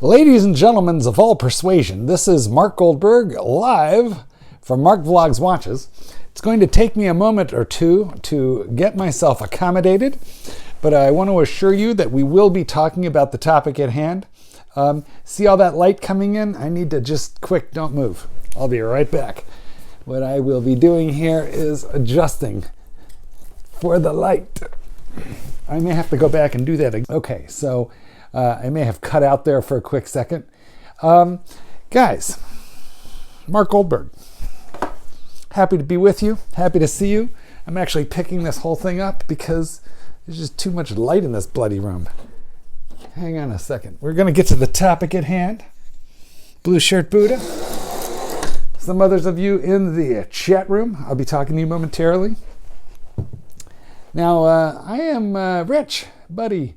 Ladies and gentlemen of all persuasion, this is Marc Goldberg live from Marc Vlogs Watches. It's going to take me a moment or two to get myself accommodated, but I want to assure you that we will be talking about the topic at hand. See all that light coming in? I need to just don't move. I'll be right back. What I will be doing here is adjusting for the light. I may have to go back and do that again. Okay, so I may have cut out there for a quick second. Guys, Marc Goldberg. Happy to be with you. Happy to see you. I'm actually picking this whole thing up because there's just too much light in this bloody room. Hang on a second. We're going to get to the topic at hand. Blue Shirt Buddha. Some others of you in the chat room. I'll be talking to you momentarily. Now, I am Rich, buddy.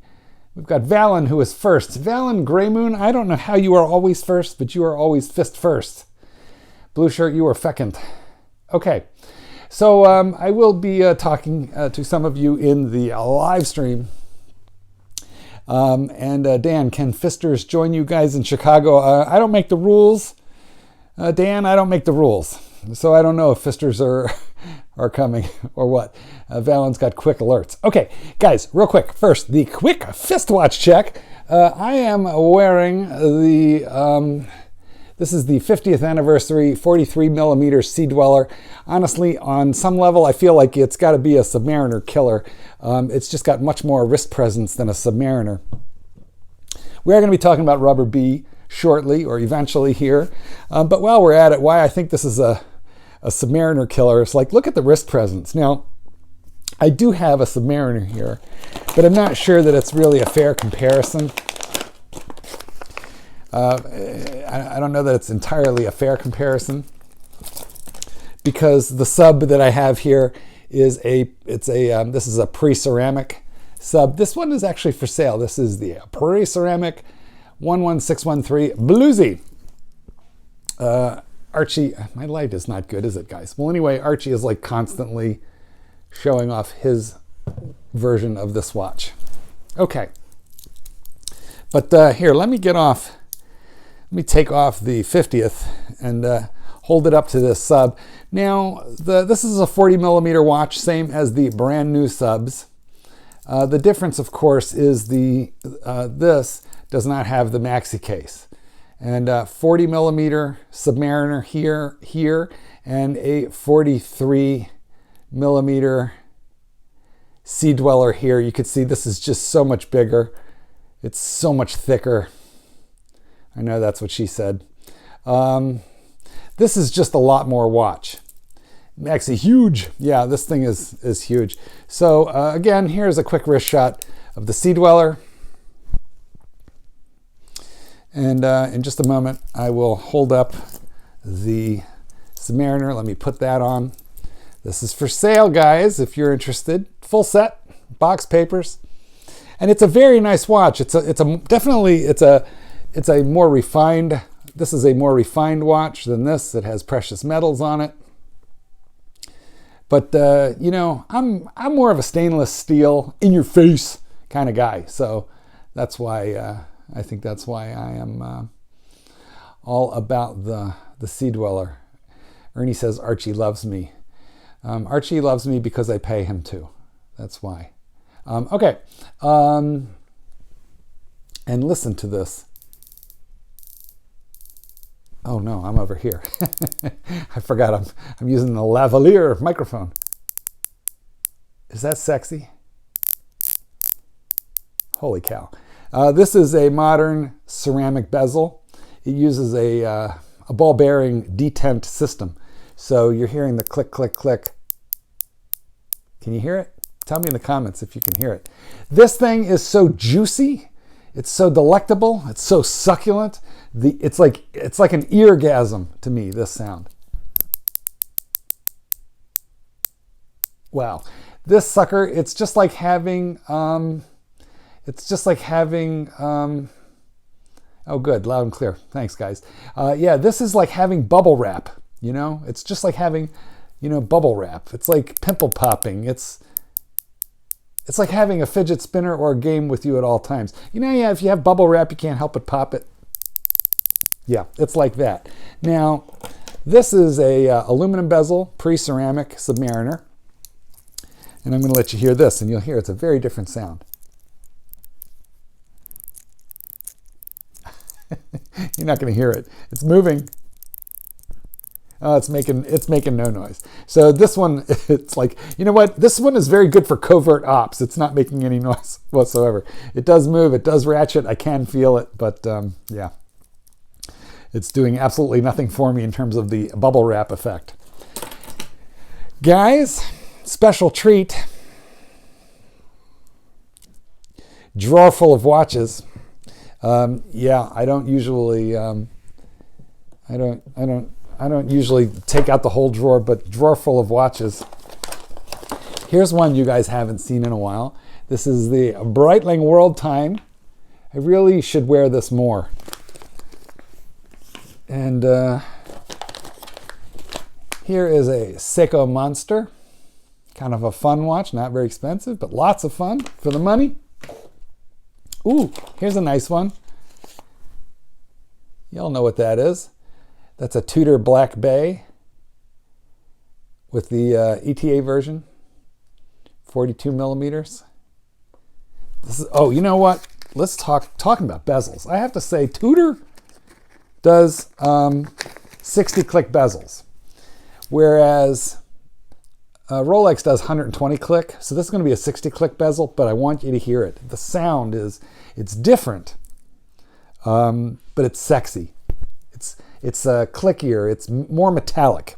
We've got Valen, who is first. Valen Greymoon, I don't know how you are always first, but you are always fist first. Blue Shirt, you are second. Okay, so I will be talking to some of you in the live stream. And Dan, can fisters join you guys in Chicago? I don't make the rules. Dan, I don't make the rules. So I don't know if fisters are coming or what. Valen's got quick alerts. Okay, guys, real quick. First, the quick fist watch check. I am wearing this is the 50th anniversary 43 millimeter Sea Dweller. Honestly, on some level, I feel like it's got to be a Submariner killer. It's just got much more wrist presence than a Submariner. We are going to be talking about Rubber B shortly or eventually here. But while we're at it, why I think this is a Submariner killer, it's like, look at the wrist presence. Now, I do have a Submariner here, but I'm not sure that it's really a fair comparison. I don't know that it's entirely a fair comparison because the sub that I have here is this is a pre-ceramic sub. This one is actually for sale. This is the pre-ceramic 11613 Bluesy. Archie, my light is not good, is it, guys? Well, anyway, Archie is like constantly showing off his version of this watch. Okay. But here, let me take off the 50th and hold it up to this sub. Now, this is a 40 millimeter watch, same as the brand new subs. The difference, of course, is this does not have the maxi case. And 40 millimeter Submariner here, and a 43 millimeter Sea Dweller here. You can see this is just so much bigger. It's so much thicker. I know that's what she said. This is just a lot more watch. Actually huge. Yeah, this thing is huge. So again, here's a quick wrist shot of the Sea Dweller. And in just a moment, I will hold up the Submariner. Let me put that on. This is for sale, guys, if you're interested. Full set, box papers. And it's a very nice watch. It's a more refined, this is a more refined watch than this. It has precious metals on it. But, you know, I'm more of a stainless steel, in your face kind of guy. So that's why, I think that's why I am all about the Sea Dweller. Ernie says Archie loves me. Archie loves me because I pay him to. That's why. Okay. And listen to this. Oh no, I'm over here. I forgot I'm using the lavalier microphone. Is that sexy? Holy cow. This is a modern ceramic bezel. It uses a ball bearing detent system. So you're hearing the click, click, click. Can you hear it? Tell me in the comments if you can hear it. This thing is so juicy. It's so delectable. It's so succulent. It's like an eargasm to me, this sound. Wow. This sucker, it's just like having, oh good, loud and clear. Thanks, guys. Yeah, this is like having bubble wrap, you know? It's just like having, bubble wrap. It's like pimple popping. It's like having a fidget spinner or a game with you at all times. Yeah, if you have bubble wrap, you can't help but pop it. Yeah, it's like that. Now, this is a aluminum bezel, pre-ceramic Submariner. And I'm going to let you hear this, and you'll hear it's a very different sound. You're not going to hear it. It's moving. Oh, it's making no noise. So this one, it's like, you know what? This one is very good for covert ops. It's not making any noise whatsoever. It does move. It does ratchet. I can feel it, but yeah. It's doing absolutely nothing for me in terms of the bubble wrap effect. Guys, special treat. Drawer full of watches. Yeah, I don't usually I don't usually take out the whole drawer, but drawer full of watches. Here's one you guys haven't seen in a while. This is the Breitling World Time. I really should wear this more. And here is a Seiko Monster. Kind of a fun watch, not very expensive, but lots of fun for the money. Ooh, here's a nice one. Y'all know what that is. That's a Tudor Black Bay with the ETA version, 42 millimeters. This is, oh, you know what? Let's talking about bezels. I have to say, Tudor does 60-click bezels, whereas Rolex does 120-click. So this is going to be a 60-click bezel, but I want you to hear it. The sound it's different, but it's sexy. It's clickier. It's more metallic.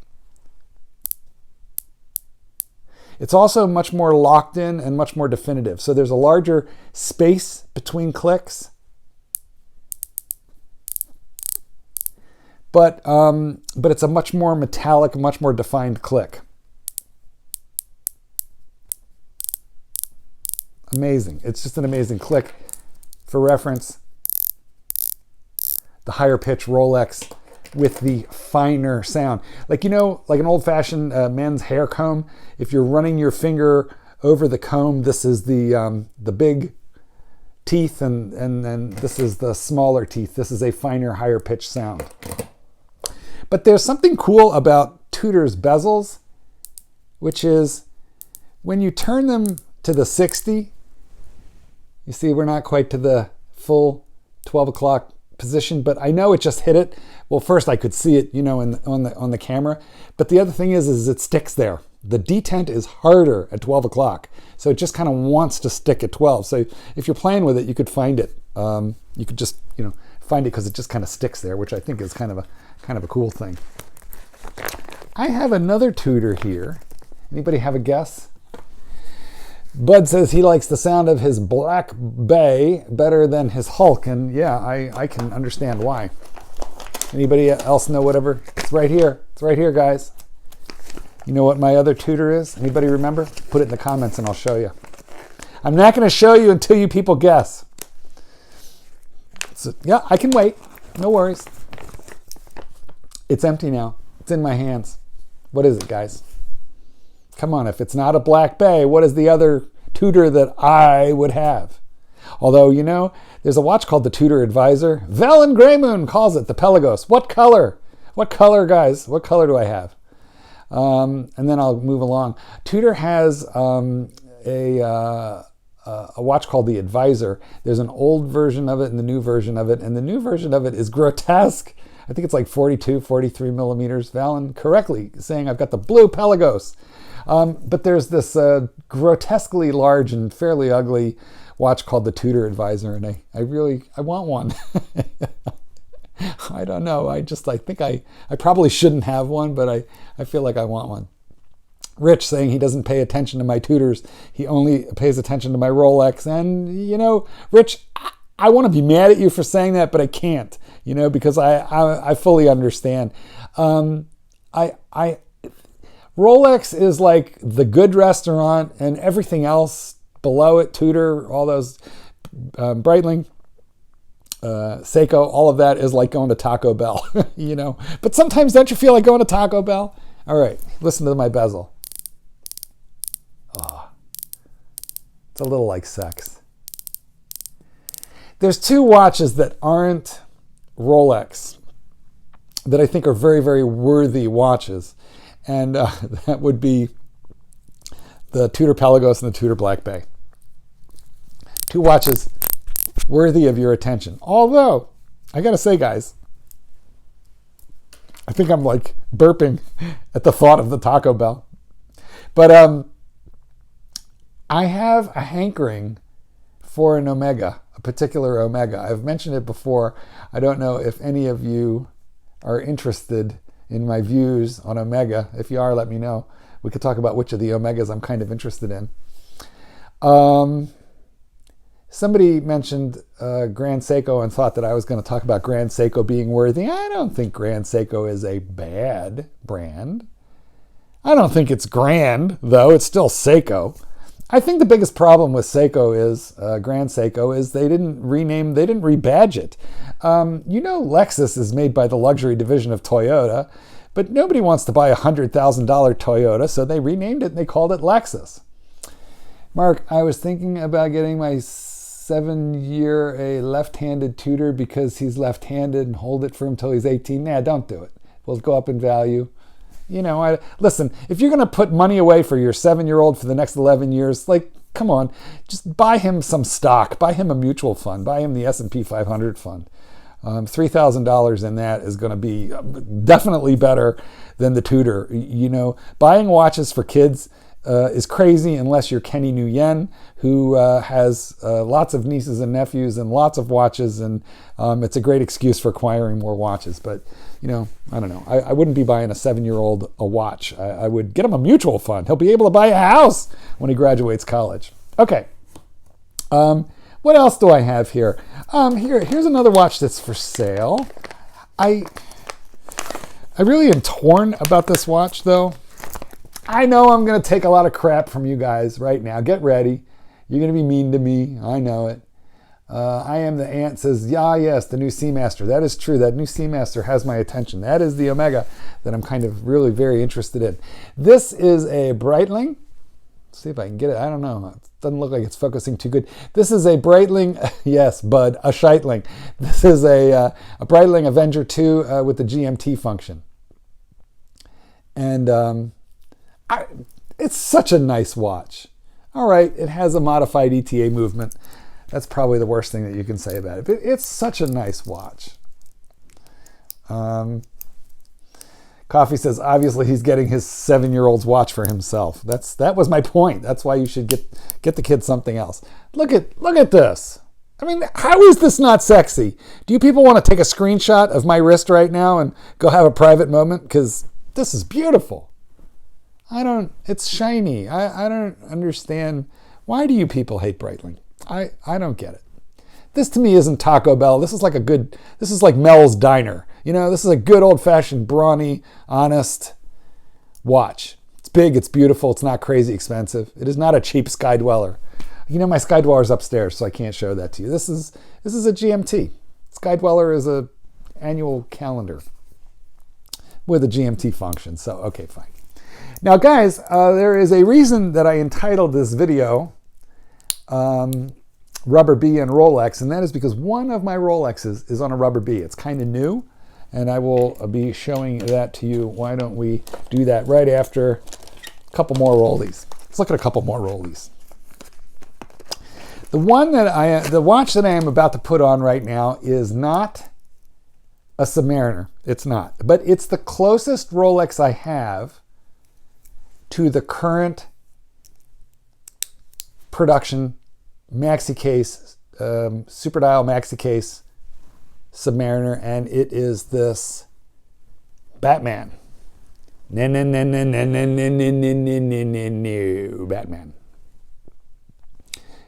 It's also much more locked in and much more definitive. So there's a larger space between clicks. But it's a much more metallic, much more defined click. Amazing. It's just an amazing click. For reference, the higher pitch Rolex with the finer sound. Like, you know, like an old-fashioned men's hair comb, if you're running your finger over the comb, this is the big teeth, and this is the smaller teeth. This is a finer, higher pitch sound. But there's something cool about Tudor's bezels, which is when you turn them to the 60, you see we're not quite to the full 12 o'clock position, but I know it just hit it. Well, first I could see it, you know, on the camera. But the other thing is it sticks there. The detent is harder at 12 o'clock, so it just kind of wants to stick at 12. So if you're playing with it, you could find it. You could just, you know, find it because it just kind of sticks there, which I think is kind of a cool thing. I have another Tudor here. Anybody have a guess? Bud says he likes the sound of his Black Bay better than his Hulk, and yeah, I can understand why. Anybody else know whatever? It's right here. It's right here, guys. You know what my other Tudor is? Anybody remember? Put it in the comments and I'll show you. I'm not going to show you until you people guess. So, yeah, I can wait. No worries. It's empty now. It's in my hands. What is it, guys? Come on, if it's not a Black Bay, what is the other Tudor that I would have? Although, you know, there's a watch called the Tudor Advisor. Velen Greymoon calls it the Pelagos. What color? What color, guys? What color do I have? And then I'll move along. Tudor has a watch called the Advisor. There's an old version of it and the new version of it. And the new version of it is grotesque. I think it's like 42, 43 millimeters. Valen correctly saying I've got the blue Pelagos. But there's this grotesquely large and fairly ugly watch called the Tudor Advisor, and I want one. I don't know. I think I probably shouldn't have one, but I feel like I want one. Rich saying he doesn't pay attention to my Tudors. He only pays attention to my Rolex. And, you know, Rich, I want to be mad at you for saying that, but I can't, you know, because I fully understand. Rolex is like the good restaurant, and everything else below it, Tudor, all those, Breitling, Seiko, all of that is like going to Taco Bell, you know. But sometimes don't you feel like going to Taco Bell? All right, listen to my bezel. Oh, it's a little like sex. There's two watches that aren't Rolex that I think are very, very worthy watches. And that would be the Tudor Pelagos and the Tudor Black Bay. Two watches worthy of your attention. Although, I gotta say, guys, I think I'm like burping at the thought of the Taco Bell. But I have a hankering for an Omega, a particular Omega. I've mentioned it before. I don't know if any of you are interested in my views on Omega. If you are, let me know. We could talk about which of the Omegas I'm kind of interested in. Somebody mentioned Grand Seiko and thought that I was going to talk about Grand Seiko being worthy. I don't think Grand Seiko is a bad brand. I don't think it's grand, though. It's still Seiko. I think the biggest problem with Seiko is, Grand Seiko, is they didn't rebadge it. Lexus is made by the luxury division of Toyota, but nobody wants to buy a $100,000 Toyota, so they renamed it and they called it Lexus. Mark, I was thinking about getting my 7-year a left-handed Tudor because he's left-handed and hold it for him till he's 18. Nah, don't do it. We'll go up in value. Listen, if you're going to put money away for your 7-year-old for the next 11 years, come on, just buy him some stock, buy him a mutual fund, buy him the S&P 500 fund. $3,000 in that is going to be definitely better than the Tudor. Buying watches for kids is crazy unless you're Kenny Nguyen, who has lots of nieces and nephews and lots of watches, and it's a great excuse for acquiring more watches. But, I don't know. I wouldn't be buying a 7-year-old a watch. I would get him a mutual fund. He'll be able to buy a house when he graduates college. Okay. What else do I have here? Here's another watch that's for sale. I really am torn about this watch, though. I know I'm going to take a lot of crap from you guys right now. Get ready. You're going to be mean to me. I know it. I am the ant says, yes, the new Seamaster. That is true. That new Seamaster has my attention. That is the Omega that I'm kind of really very interested in. This is a Breitling. Let's see if I can get it. I don't know. It doesn't look like it's focusing too good. This is a Breitling. Yes, bud, a Scheitling. This is a Breitling Avenger 2 with the GMT function. And it's such a nice watch. All right, it has a modified ETA movement. That's probably the worst thing that you can say about it. But it's such a nice watch. Coffee says, obviously he's getting his 7-year-old's watch for himself. That was my point. That's why you should get the kid something else. Look at this. I mean, how is this not sexy? Do you people want to take a screenshot of my wrist right now and go have a private moment? Because this is beautiful. It's shiny. I don't understand. Why do you people hate Breitling? I don't get it. This to me isn't Taco Bell. This is like Mel's Diner. This is a good old-fashioned, brawny, honest watch. It's big, it's beautiful, it's not crazy expensive. It is not a cheap Sky Dweller. My Sky Dweller's upstairs, so I can't show that to you. This is a GMT. Sky Dweller is a annual calendar with a GMT function. So, okay, fine. Now, guys, there is a reason that I entitled this video Rubber B and Rolex, and that is because one of my Rolexes is on a Rubber B. It's kind of new, and I will be showing that to you. Why don't we do that right after a couple more rollies? Let's look at a couple more rollies. The watch that I am about to put on right now is not a Submariner. It's not, but it's the closest Rolex I have to the current production maxi case, super dial maxi case Submariner, and it is this Batman. No, Batman.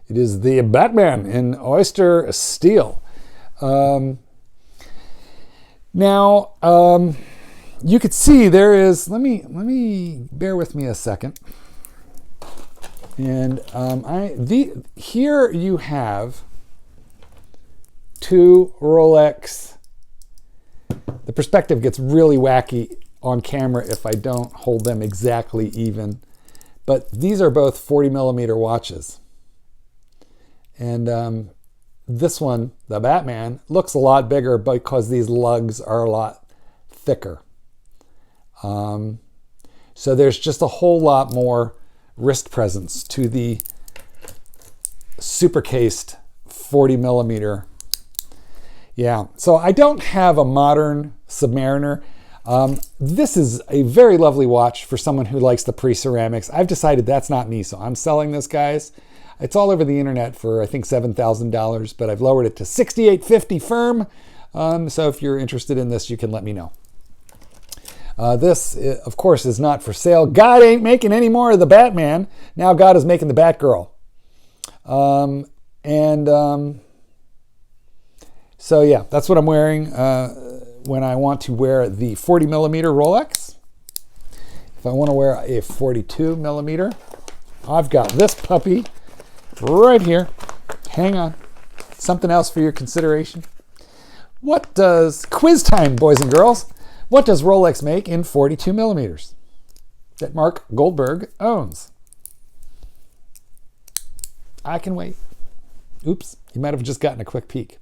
It is the Batman in oyster steel. Now, you could see there is. Let me bear with me a second. And here you have two Rolex. The perspective gets really wacky on camera if I don't hold them exactly even. But these are both 40 millimeter watches. And this one, the Batman, looks a lot bigger because these lugs are a lot thicker. So there's just a whole lot more wrist presence to the super cased 40 millimeter. Yeah, so I don't have a modern Submariner. This is a very lovely watch for someone who likes the pre-ceramics. I've decided that's not me, so I'm selling this, guys. It's all over the internet for, I think, $7,000, but I've lowered it to $6,850 firm. So if you're interested in this, you can let me know. This, of course, is not for sale. God ain't making any more of the Batman. Now God is making the Batgirl. So yeah, that's what I'm wearing when I want to wear the 40 millimeter Rolex. If I want to wear a 42 millimeter, I've got this puppy right here. Hang on. Something else for your consideration. What does, quiz time, boys and girls, what does Rolex make in 42 millimeters that Marc Goldberg owns? I can wait. Oops, you might have just gotten a quick peek.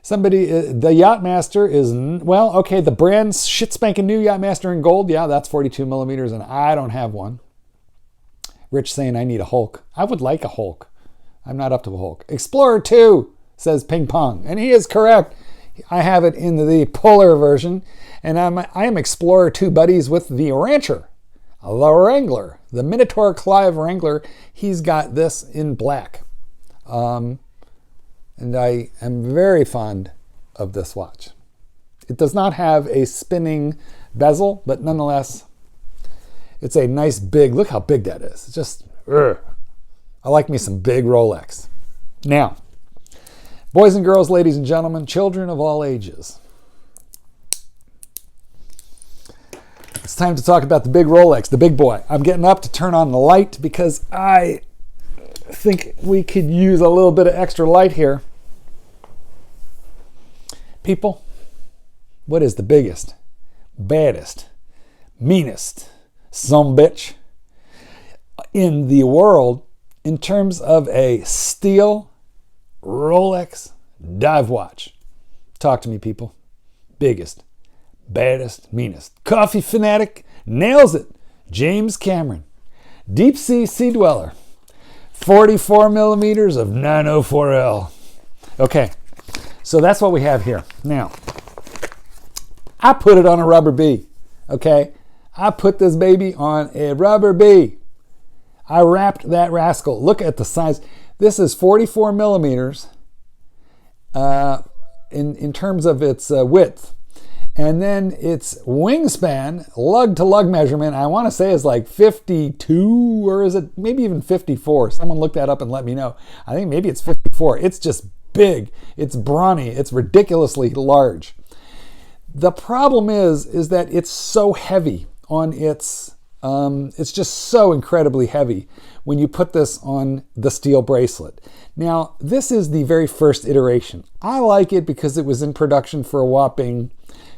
Somebody, the Yachtmaster is, well, okay, the brand's shit spanking new Yachtmaster in gold. Yeah, that's 42 millimeters, and I don't have one. Rich saying I need a Hulk. I would like a Hulk. I'm not up to a Hulk. Explorer 2, says Ping Pong, and he is correct. I have it in the Polar version, and I am Explorer 2 buddies with the Rancher, the Wrangler, the Minotaur Clive Wrangler. He's got this in black. And I am very fond of this watch. It does not have a spinning bezel, but nonetheless, it's a nice big, look how big that is. It's just, I like me some big Rolex. Now, boys and girls, ladies and gentlemen, children of all ages, it's time to talk about the big Rolex, the big boy. I'm getting up to turn on the light because I think we could use a little bit of extra light here. People, what is the biggest, baddest, meanest sumbitch in the world in terms of a steel Rolex dive watch? Talk to me, people. Biggest, baddest, meanest. Coffee fanatic nails it. James Cameron, deep sea dweller. 44 millimeters of 904L. Okay, so that's what we have here. Now, I put it on a rubber B. Okay, I put this baby on a rubber B. I wrapped that rascal. Look at the size. This is 44 millimeters in terms of its width. And then its wingspan, lug to lug measurement, I want to say is like 52, or is it maybe even 54? Someone look that up and let me know. I think maybe it's 54. It's just big. It's brawny. It's ridiculously large. The problem is that it's so heavy on it's just so incredibly heavy when you put this on the steel bracelet. Now, this is the very first iteration. I like it because it was in production for a whopping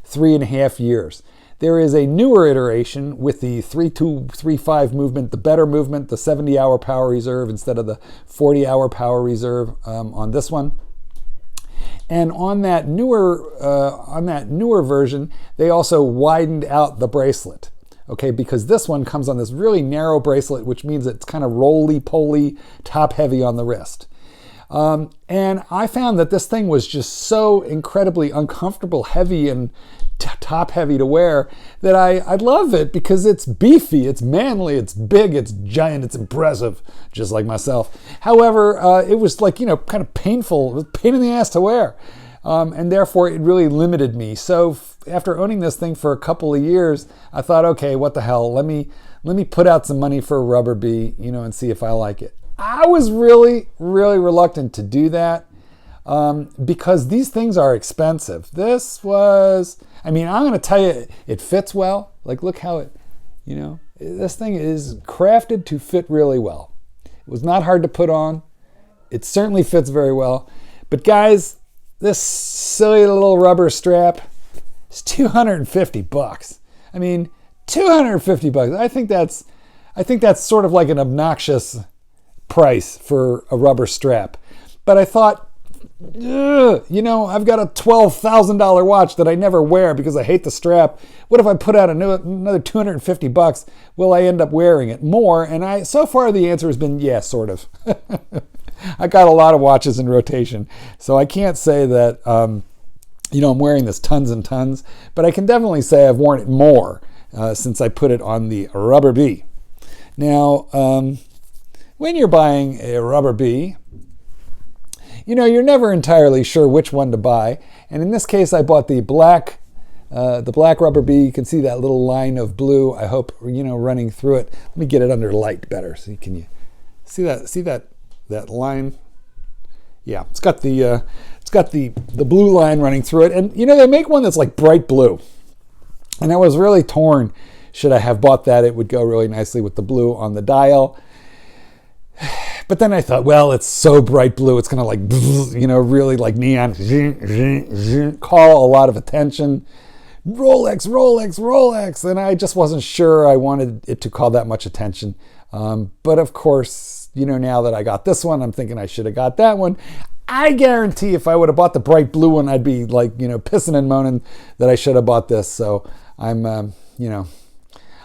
3.5 years. There is a newer iteration with the 3.235 movement, the better movement, the 70-hour power reserve instead of the 40-hour power reserve on this one. And on that newer version, they also widened out the bracelet. Okay, because this one comes on this really narrow bracelet, which means it's kind of roly-poly, top-heavy on the wrist. And I found that this thing was just so incredibly uncomfortable, heavy, and top-heavy to wear that I love it because it's beefy, it's manly, it's big, it's giant, it's impressive, just like myself. However, it was like, kind of painful. It was a pain in the ass to wear. And therefore, it really limited me. So after owning this thing for a couple of years, I thought, okay, what the hell? Let me put out some money for a rubber B, and see if I like it. I was really, really reluctant to do that because these things are expensive. This was, I'm going to tell you, it fits well. Like, look how it, this thing is crafted to fit really well. It was not hard to put on. It certainly fits very well. But guys, this silly little rubber strap is $250. I mean, $250. I think that's sort of like an obnoxious price for a rubber strap. But I thought you know, I've got a $12,000 watch that I never wear because I hate the strap. What if I put out another $250? Will I end up wearing it more? And so far the answer has been yes, sort of. I got a lot of watches in rotation, so I can't say that, you know, I'm wearing this tons and tons, but I can definitely say I've worn it more since I put it on the Rubber B. Now, when you're buying a Rubber B, you know, you're never entirely sure which one to buy. And in this case, I bought the black Rubber B. You can see that little line of blue, I hope, you know, running through it. Let me get it under light better. So can you see that line? Yeah, it's got the blue line running through it. And, you know, they make one that's like bright blue. And I was really torn. Should I have bought that? It would go really nicely with the blue on the dial. But then I thought, well, it's so bright blue, it's going to like, you know, really like neon, call a lot of attention. Rolex, Rolex, Rolex. And I just wasn't sure I wanted it to call that much attention. But of course, you know, now that I got this one, I'm thinking I should have got that one. I guarantee if I would have bought the bright blue one, I'd be like, you know, pissing and moaning that I should have bought this. So I'm, you know,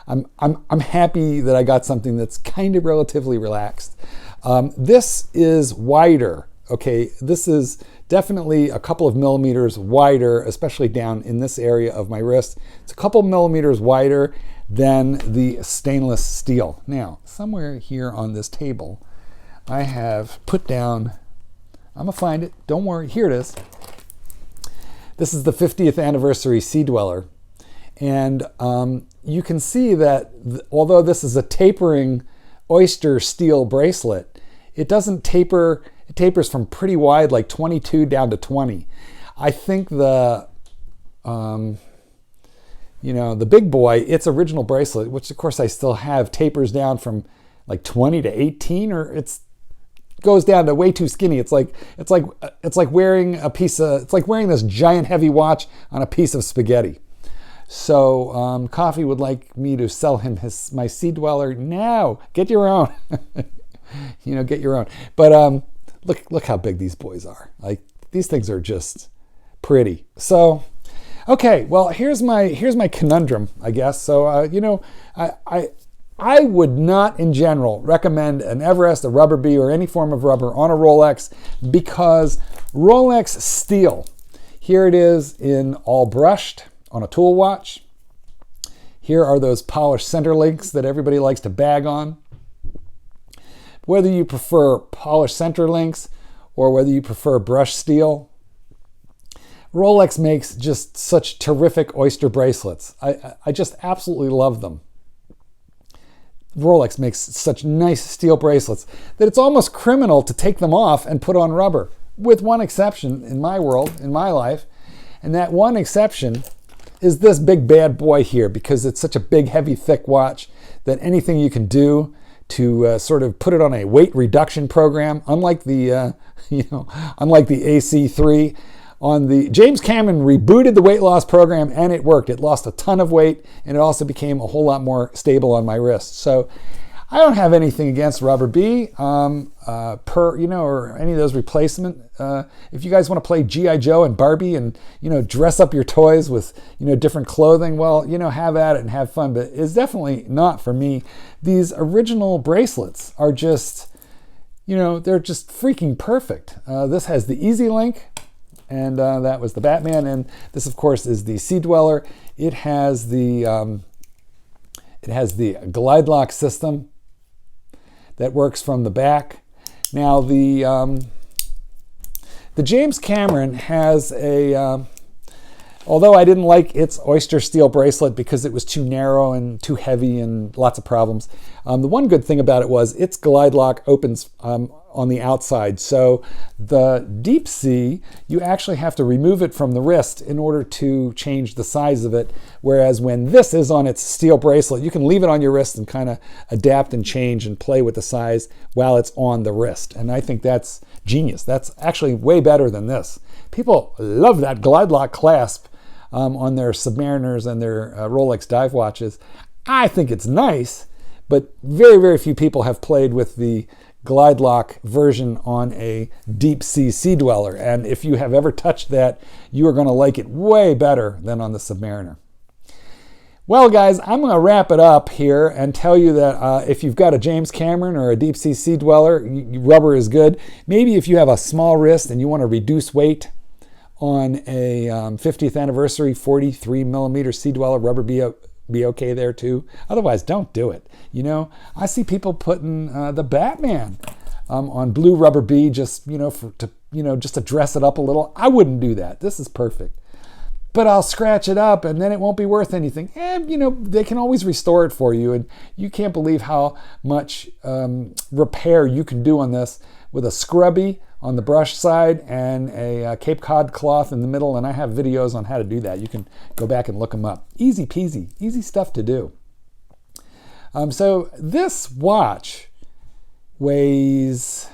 I'm happy that I got something that's kind of relatively relaxed. This is wider. Okay, this is definitely a couple of millimeters wider, especially down in this area of my wrist. It's a couple millimeters wider than the stainless steel. Now, somewhere here on this table, I have put down, I'm gonna find it, don't worry, here it is. This is the 50th anniversary Sea Dweller. And you can see that although this is a tapering oyster steel bracelet, it doesn't taper. It tapers from pretty wide, like 22 down to 20. I think the, you know, the big boy, its original bracelet, which of course I still have, tapers down from like 20 to 18, or goes down to way too skinny. It's like wearing it's like wearing this giant heavy watch on a piece of spaghetti. So Coffee would like me to sell him my Sea Dweller now. Get your own. You know, get your own. But look how big these boys are. Like, these things are just pretty. So, okay, well, here's my conundrum, I guess. So you know, I would not in general recommend an Everest, a Rubber B, or any form of rubber on a Rolex, because Rolex steel, here it is in all brushed on a tool watch. Here are those polished center links that everybody likes to bag on. Whether you prefer polished center links or whether you prefer brushed steel, Rolex makes just such terrific oyster bracelets. I just absolutely love them. Rolex makes such nice steel bracelets that it's almost criminal to take them off and put on rubber, with one exception in my world, in my life. And that one exception is this big bad boy here, because it's such a big, heavy, thick watch that anything you can do to sort of put it on a weight reduction program, unlike the unlike the AC3. On the James Cameron rebooted the weight loss program, and it worked. It lost a ton of weight, and it also became a whole lot more stable on my wrist. So I don't have anything against Rubber B, or any of those replacement. If you guys want to play G.I. Joe and Barbie and, dress up your toys with, different clothing, well, have at it and have fun. But it's definitely not for me. These original bracelets are just, they're just freaking perfect. This has the Easy Link, and that was the Batman. And this, of course, is the Sea Dweller. It has the glide lock system that works from the back. Now the James Cameron has a, although I didn't like its oyster steel bracelet because it was too narrow and too heavy and lots of problems, the one good thing about it was its glide lock opens on the outside. So the deep sea, you actually have to remove it from the wrist in order to change the size of it. Whereas when this is on its steel bracelet, you can leave it on your wrist and kind of adapt and change and play with the size while it's on the wrist. And I think that's genius. That's actually way better than this. People love that glide lock clasp on their Submariners and their Rolex dive watches. I think it's nice, but very, very few people have played with the glide lock version on a deep sea sea dweller. And if you have ever touched that, you are going to like it way better than on the Submariner. Well, guys, I'm going to wrap it up here and tell you that if you've got a James Cameron or a deep sea sea dweller, rubber is good. Maybe if you have a small wrist and you want to reduce weight on a 50th anniversary 43 millimeter sea dweller, rubber be okay there too. Otherwise, don't do it. You know, I see people putting the Batman on blue rubber B just just to dress it up a little. I wouldn't do that. This is perfect. But I'll scratch it up and then it won't be worth anything. And, they can always restore it for you. And you can't believe how much repair you can do on this with a scrubby on the brush side and a Cape Cod cloth in the middle. And I have videos on how to do that. You can go back and look them up. Easy peasy, easy stuff to do. So this watch weighs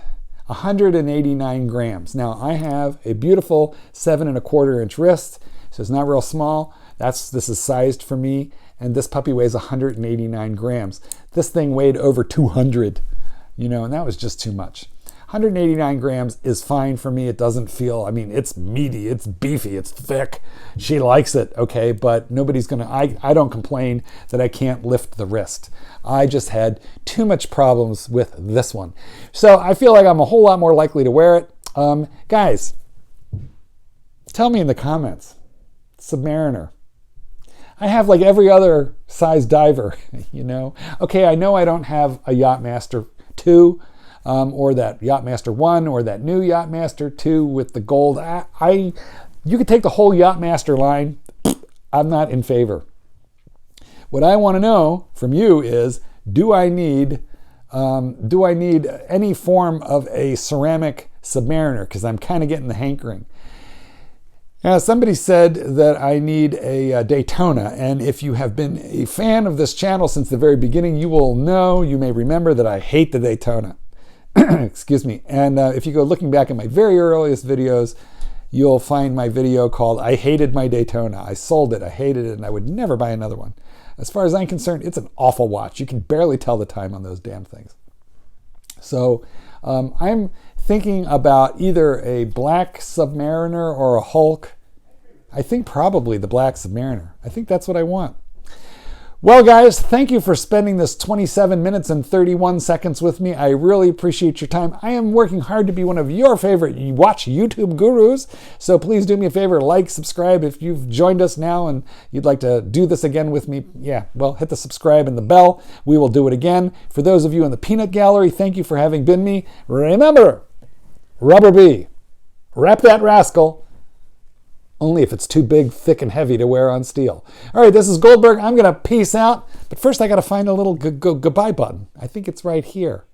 189 grams. Now I have a beautiful 7¼ inch wrist. So it's not real small. This is sized for me, and this puppy weighs 189 grams. This thing weighed over 200, and that was just too much. 189 grams is fine for me. It doesn't feel, it's meaty, it's beefy, it's thick. She likes it, okay, but nobody's gonna, I don't complain that I can't lift the wrist. I just had too much problems with this one. So I feel like I'm a whole lot more likely to wear it. Guys, tell me in the comments. Submariner. I have like every other size diver, Okay, I know I don't have a Yachtmaster 2 or that Yachtmaster 1 or that new Yachtmaster 2 with the gold. You could take the whole Yachtmaster line. I'm not in favor. What I want to know from you is, do I need any form of a ceramic Submariner? Because I'm kind of getting the hankering. Now, somebody said that I need a Daytona, and if you have been a fan of this channel since the very beginning, you may remember that I hate the Daytona. Excuse me. And if you go looking back at my very earliest videos, you'll find my video called I Hated My Daytona. I sold it, I hated it, and I would never buy another one. As far as I'm concerned, it's an awful watch. You can barely tell the time on those damn things. So I'm thinking about either a black Submariner or a Hulk. I think probably the black Submariner. I think that's what I want. Well, guys, thank you for spending this 27 minutes and 31 seconds with me. I really appreciate your time. I am working hard to be one of your favorite watch YouTube gurus. So please do me a favor, like, subscribe. If you've joined us now and you'd like to do this again with me, hit the subscribe and the bell. We will do it again. For those of you in the peanut gallery, thank you for having been me. Remember, Rubber B, wrap that rascal. Only if it's too big, thick, and heavy to wear on steel. All right, this is Goldberg. I'm going to peace out. But first, I got to find a little goodbye button. I think it's right here.